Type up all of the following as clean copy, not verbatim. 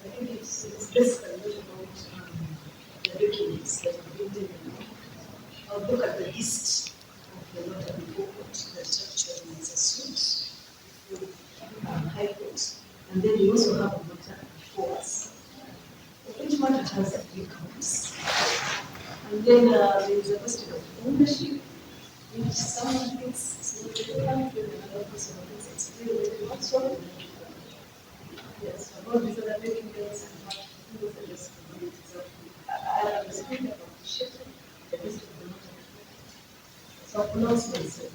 I think it's just a little about the documents that have been taken. I'll look at the list of the notary court that actually is a suit with High Court. And then we also have a matter before us. Each matter has three counts. And then there is a question of ownership, which someone thinks is not relevant, then another person thinks it's really also. Yes, about these other documents and what people are just I have explained about the shift, the list of the notary. So I pronounce myself.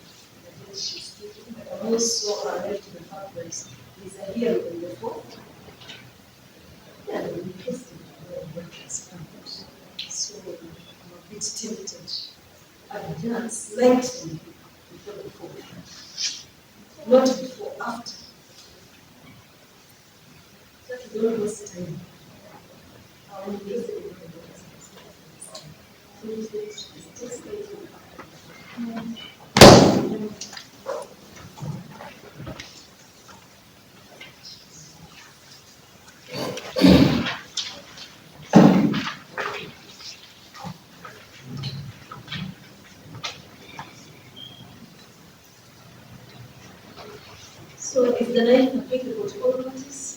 She's speaking, but I'm also alert to the fact that there's a hearing in the court. Yeah, they will be tested for transparent. So I'm a bit tempted. I've done slightly before the court, not before, after. Just don't waste time. I will use it. So is the 9th applicable to all notice?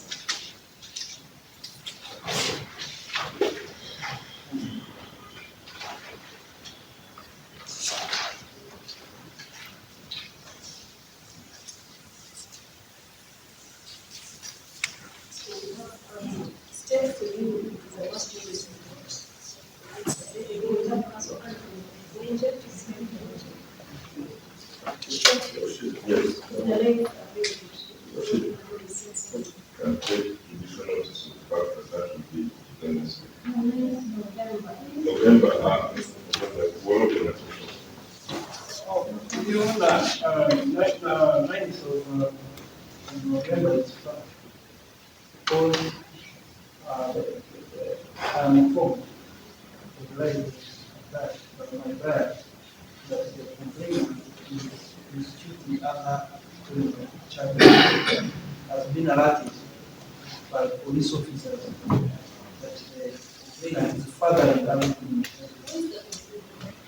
because I'm informed of the right that by my brother that the complainant is treating other children has been alerted by police officers that the complainant is fathering other criminals.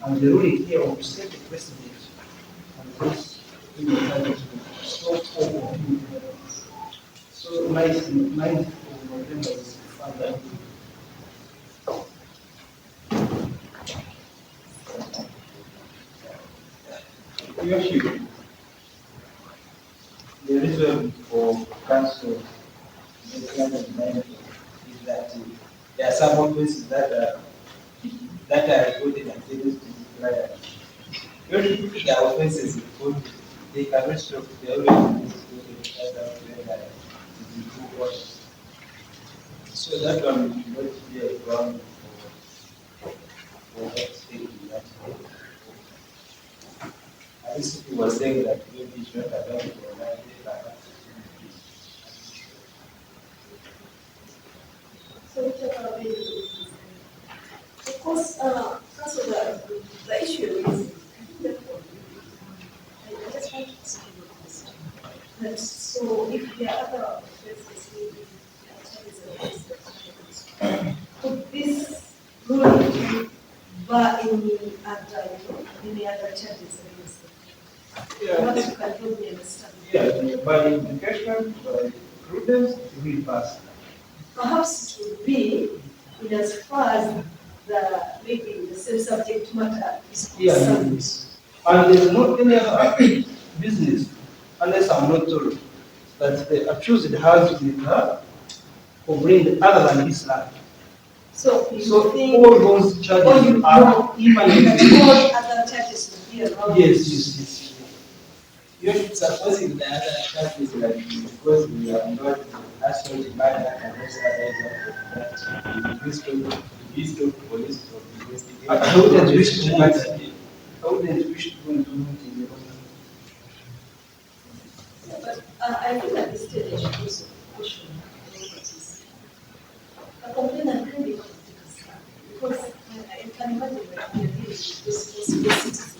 And the ruling here will set the precedent and this in the title to stop all of you. So 9th of November is Father. Worship, the reason for council is that there are some offenses that are recorded against the client. When you put the offenses recorded, they cannot stop the only so that one should not be a ground for not taking that. At least people were saying that maybe it's not available for that day, So, of course, first of all, the issue is, I just want to ask you a question. That, so, if there are other offenses, could this ruling bar any other charges against them? What you can help me understand? Yeah, by implication, by prudence, it will pass. Perhaps it would be in as far as maybe the same subject matter is concerned. Yes. And there's not any other business, unless I'm not told, that the accused has with her complained other than this land. So all those charges are imminent. All other charges will be around. Yes. you're supposing the other charges like because we are not actually bad and that we stop police from investigating. I wouldn't wish to matter. I wouldn't wish to go into meeting. But I think at this stage I should also question a complainant can be political because I can imagine that we are dealing with responsible citizens.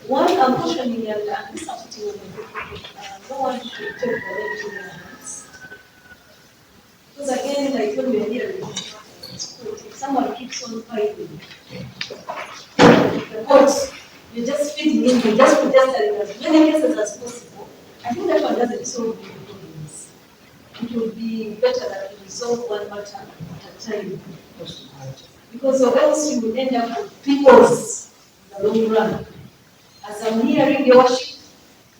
One, I'm questioning and this attitude no one should take the right to their hands. Because again, like when we are here in court, if someone keeps on fighting, the court, you're just feeding in, you're just protesting as many cases as possible. I think that one doesn't solve the problems. It would be better that we resolve one matter at a time. Because or else you will end up with people's in the long run. As I'm hearing your worship,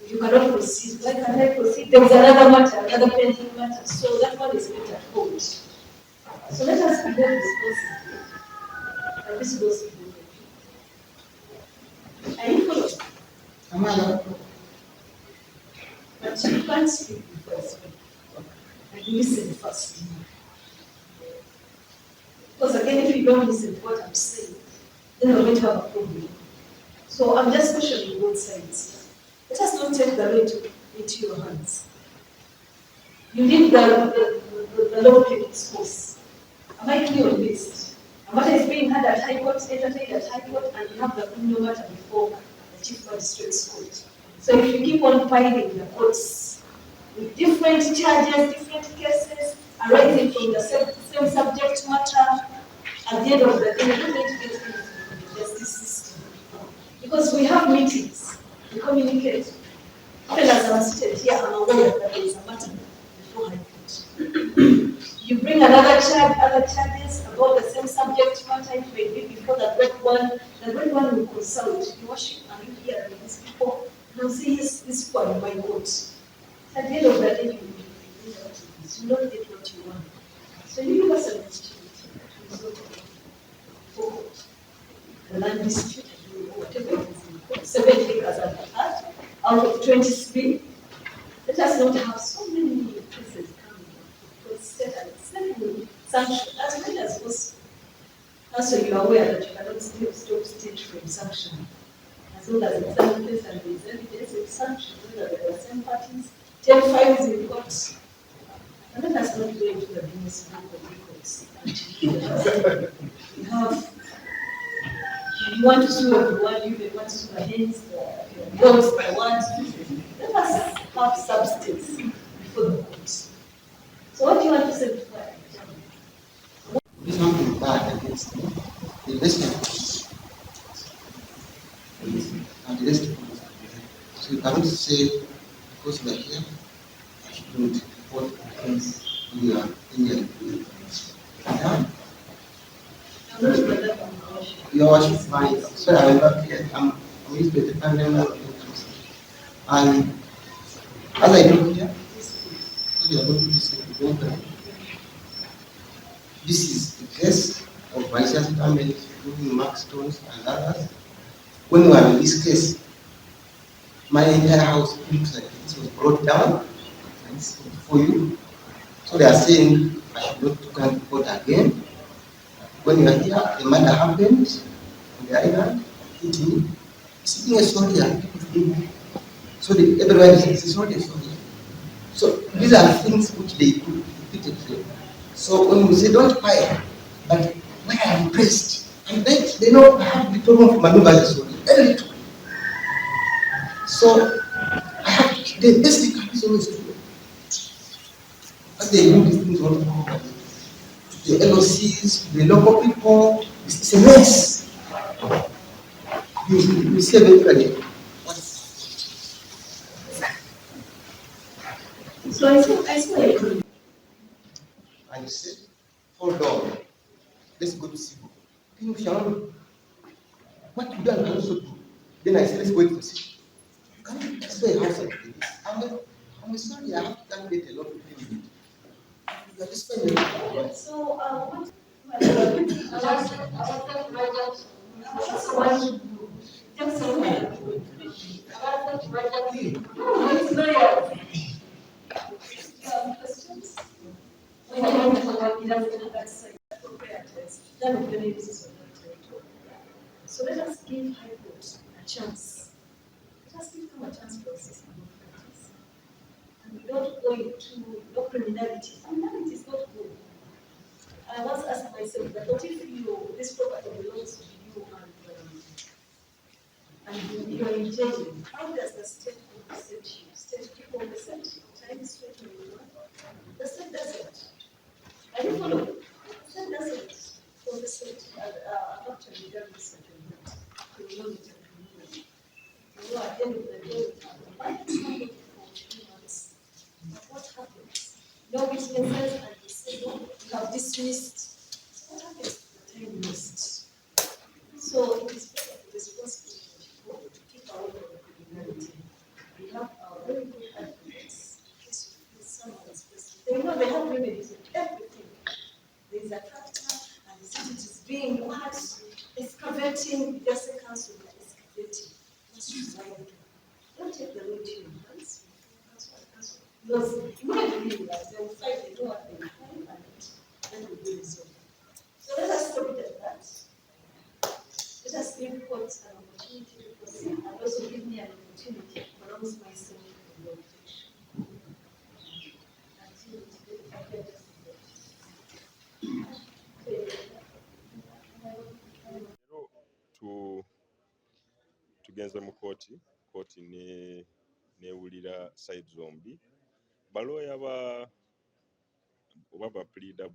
you cannot proceed. Why can't I proceed? There is another matter, another pending matter. So that one is better hold. So let us be very responsible. And this goes to the are you following? But you can't speak before I speak. And you listen first. Because again, if you don't listen to what I'm saying, then we're going to have a problem. So I'm just questioning both sides. Let us not take the law into your hands. You did the law people's course. Am I clear on this? A matter is being had at High Court, entertained at High Court, and you have the criminal matter before the Chief Magistrate's Court. So if you keep on filing the courts with different charges, different cases, arising from the same subject matter, at the end of the day, you're not going to get anything from the justice system. Because we have meetings, we communicate. Even as I'm seated here, I'm aware that there is a matter before High Court. You bring another charge, other charges about the same subject matter, it may be before the great one will consult. You worship and you hear these people, you see these people in my court. At the end of the day, you don't get what you want. So you give us an opportunity to resolve it. The land dispute, whatever it is in court, 7 acres at the heart, out of 23. Let us not have so many cases coming because state will sanction as many as possible. And so you are aware that you cannot stop state from sanction. As long as it's evidence and there is evidence, it's sanction, whether same parties, 10 files in court. And let us not go into the Guinness Book of Records. We have, you want to sue everyone, you want to sue against the laws by one. Let us have substance before the court. So what do you want to say before I jump? There's nothing bad against the investment and the rest of us. So you cannot say because we are here, I shouldn't report against Indian. Yeah? Your worship, sorry, I'm not here. I'm used to the family member. And as I do here, you are going to listen to them. This is the case of Vice's family, including Mark Stones and others. When we were in this case, my entire house looks like this was brought down, and this is for you. So they are saying I should not come to court again. When you are here, the murder happened on the island, hit me. Sitting a soldier, so everyone is a soldier. So these are things which they do repeatedly. So when we say don't fire, but when I am pressed, and they know I have the problem of maneuver as a soldier, very little. So I have the best they can is always to but they do these things all over. The LOCs, the local people, it's a mess. You see eventually. So I saw it. And you say, hold on, let's go to Sibo. Then we shall what you done can also do. Then I said, let's wait to see. You can't explain how to do this. I'm sorry, I have done it a lot of things. You are just spending So, what? Just so questions? When you want to work, it doesn't have that side. None of the names is on that territory. So let us give High Court a chance. Let us give them a chance to assess the practice. And we don't go into no criminality. Criminality is not good. I once asked myself that what if this property belongs to you and you are in jail? How does the state compensate you? State people compensate you. Time is 2021. The state doesn't. I don't follow. The state doesn't compensate. I've actually done research on that. Criminality and criminality. You know, at the end of the day, why does somebody for 3 months? But what happens? No witnesses, and you say, no, you have dismissed. What happens to the time lost? So it is the responsibility to keep away from the criminality. We have our very good advocates. Someone is present. They know they have remedies with everything. There is a tractor, and the city is being what? Excavating, just a council that is excavating. That's just why we do. Don't take the law to your hands. Because immediately they will fight, they know what they will find, and then will be resolved. So let us stop it at that. Let us give courts an opportunity to proceed and also give me an opportunity to pronounce myself in the objection. Until I get to tugenze mu kooti newulira side zombi balooya oba bapulida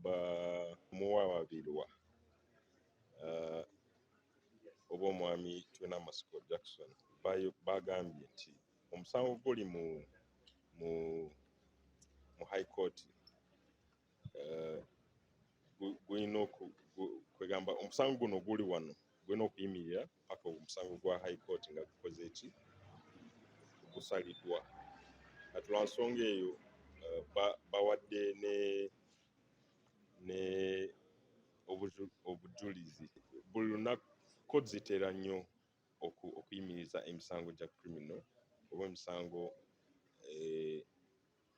muwawaabirwa oba omwami twena Masiko Jackson bagambye nti omusango guli mu high court gulina kwegamba omusango guno guli wano gulina okuyimirira paka omusango gwa high court nga gukoze eki gusaliddwa kati lwa nsonga eyo bawadde ne obujulizi buli lunaku kkooti zitera nnyo okuyimiriza emisango gya criminal oba emisango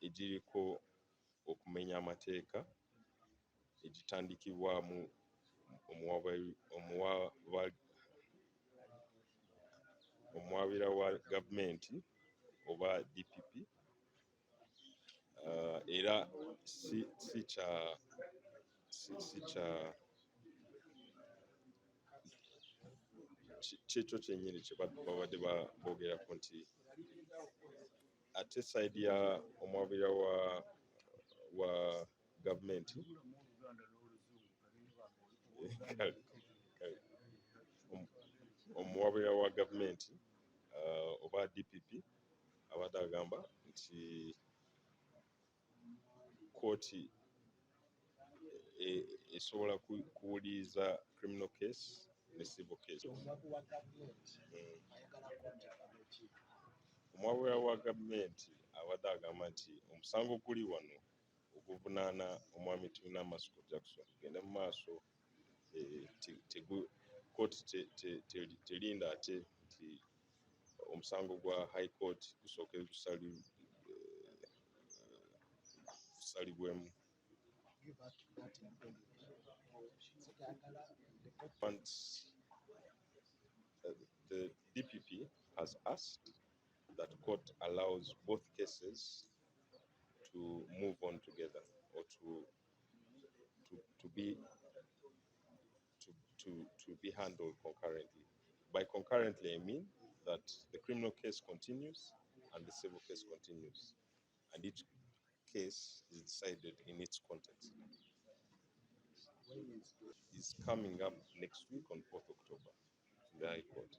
egiriko okumenya amateeka egitandikibwamu omuwaabira wa gavumenti oba DPP era si kya kyekyo kyennyini kye babadde boogerako nti ate sayidi ya omwabira wa gavumenti omuwabira wa gavumenti oba DPP abadde agamba nti kooti esobola kuwuliriza criminal case ne civil case. Omwabira wa gavumenti abadde agamba nti omusango guli wano oguvunaana omwami Tulina Masiko Jackson genda mu maaso, kooti terinda ate nti omusango gwa high court gusooke gusalibwemu. The DPP has asked that court allows both cases to move on together or to be handled concurrently. By concurrently, I mean that the criminal case continues and the civil case continues, and each case is decided in its context. Is coming up next week on 4th October in the High Court.